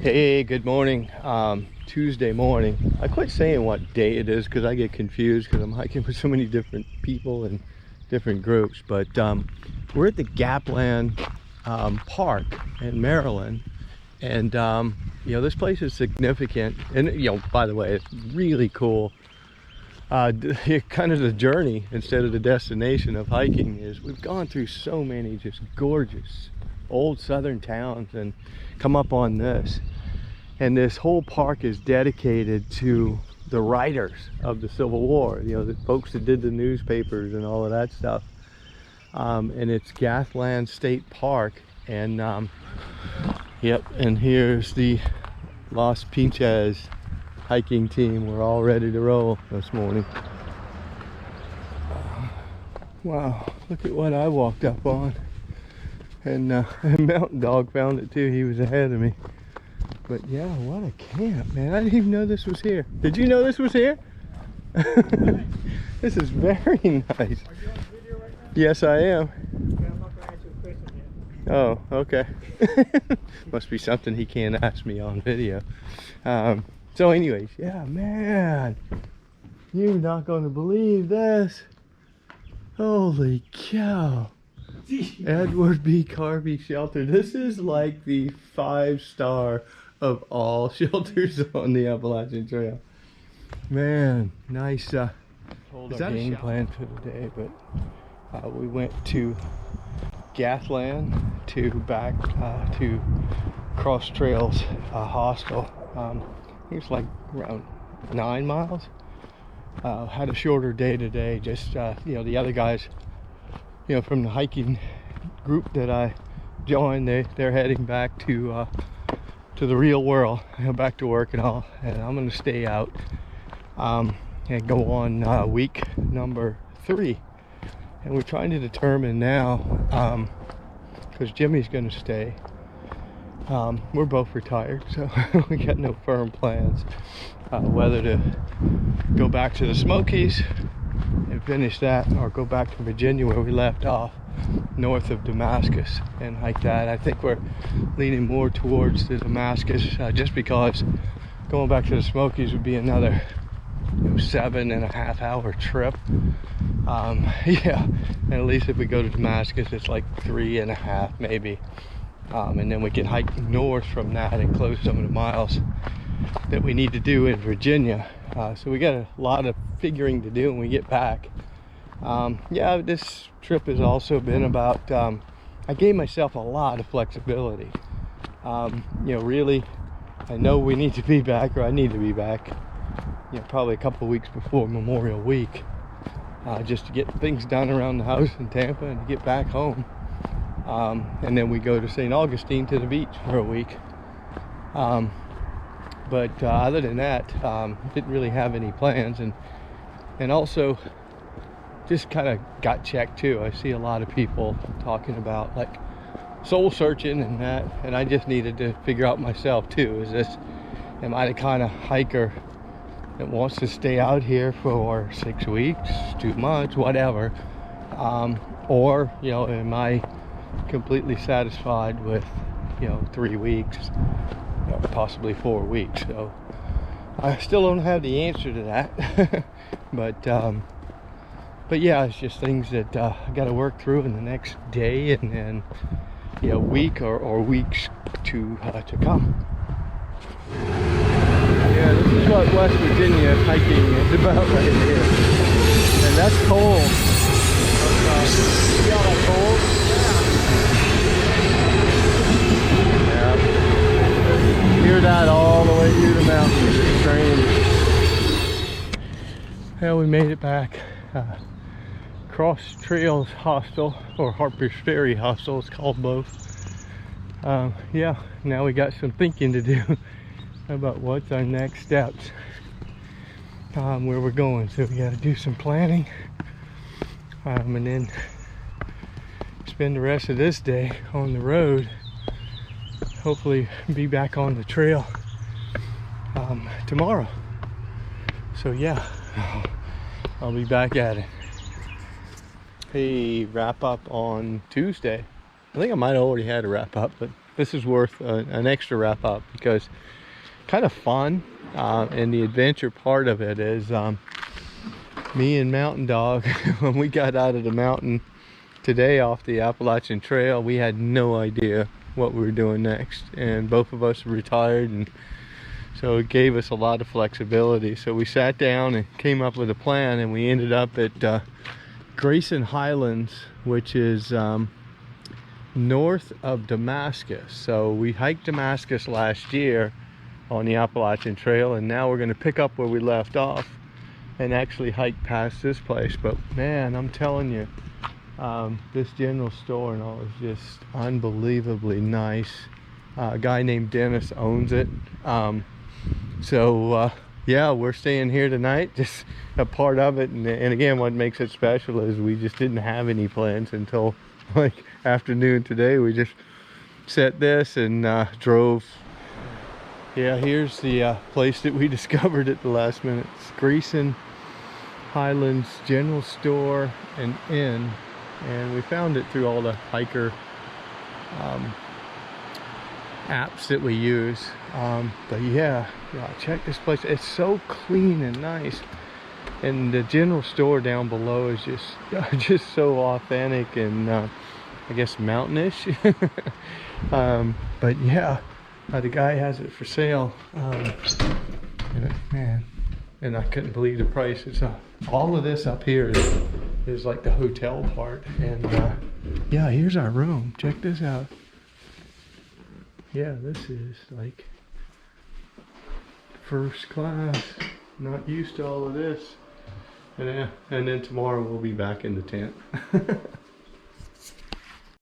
Hey, good morning. Tuesday morning. I quit saying what day it is because I get confused because I'm hiking with so many different people and different groups. But we're at the Gapland Park in Maryland, and this place is significant. And by the way, it's really cool. Kind of the journey instead of the destination of hiking is we've gone through so many just gorgeous old southern towns and come up on this, and this whole park is dedicated to the writers of the Civil War, the folks that did the newspapers and all of that stuff. And it's Gapland State Park, and and here's the Los Pinches hiking team. We're all ready to roll this morning. Wow, look at what I walked up on. And Mountain Dog found it too. He was ahead of me. But yeah, what a camp, man. I didn't even know this was here. Did you know this was here? This is very nice. Are you on video right now? Yes, I am. Okay, I'm not going to answer the question yet. Oh, okay. Must be something he can't ask me on video. So anyways, yeah, man. You're not going to believe this. Holy cow. Edward B. Carvey Shelter. This is like the 5-star of all shelters on the Appalachian Trail. Man, nice. Is that a game plan for the day? But we went to Gapland back to Cross Trails Hostel. It was like around 9 miles. Had a shorter day today. Just the other guys, from the hiking group that I joined, they're heading back to the real world, back to work and all, and I'm gonna stay out and go on week number 3, and we're trying to determine now, because Jimmy's gonna stay. We're both retired, so we got no firm plans whether to go back to the Smokies and finish that, or go back to Virginia where we left off, north of Damascus, and hike that. I think we're leaning more towards the Damascus, just because going back to the Smokies would be another 7.5 hour trip. Yeah, and at least if we go to Damascus, it's like 3.5 maybe, and then we can hike north from that and close some of the miles that we need to do in Virginia. So we got a lot of figuring to do when we get back. Yeah, this trip has also been about, I gave myself a lot of flexibility. Really, I know we need to be back, or I need to be back, probably a couple of weeks before Memorial Week, just to get things done around the house in Tampa and to get back home. And then we go to St. Augustine to the beach for a week. But other than that, didn't really have any plans, and also just kind of got checked too. I see a lot of people talking about like soul searching and that, and I just needed to figure out myself too. Am I the kind of hiker that wants to stay out here for 6 weeks, 2 months, whatever, or am I completely satisfied with 3 weeks, possibly 4 weeks? So I still don't have the answer to that. but yeah, it's just things that I got to work through in the next day, and then week or weeks to come. Yeah, this is what West Virginia hiking is about right here, and that's cold. See all that cold? Yeah. Hear that all the way through the mountains. It's strange. Well, we made it back. Cross Trails Hostel, or Harper's Ferry Hostel, it's called both. Yeah, now we got some thinking to do about what's our next steps, where we're going. So we got to do some planning, and then spend the rest of this day on the road. Hopefully be back on the trail tomorrow. So yeah, I'll be back at it. Hey, wrap up on Tuesday. I think I might have already had a wrap up, but this is worth an extra wrap up because kind of fun, and the adventure part of it is me and Mountain Dog, when we got out of the mountain today off the Appalachian Trail, we had no idea what we were doing next, and both of us were retired, and so it gave us a lot of flexibility. So we sat down and came up with a plan, and we ended up at Grayson Highlands, which is north of Damascus. So we hiked Damascus last year on the Appalachian Trail, and now we're going to pick up where we left off and actually hike past this place. But man, I'm telling you, this general store and all is just unbelievably nice. A guy named Dennis owns it. Yeah, we're staying here tonight, just a part of it. And again, what makes it special is we just didn't have any plans until like afternoon today. We just set this and drove. Yeah, here's the place that we discovered at the last minute. It's Grayson Highlands General Store and Inn, and we found it through all the hiker apps that we use. But yeah, check this place. It's so clean and nice, and the general store down below is just so authentic and I guess mountainish. But yeah, the guy has it for sale. Man, and I couldn't believe the price. It's all of this up here is like the hotel part, and yeah, here's our room. Check this out. Yeah, this is like first class. Not used to all of this. And then tomorrow we'll be back in the tent.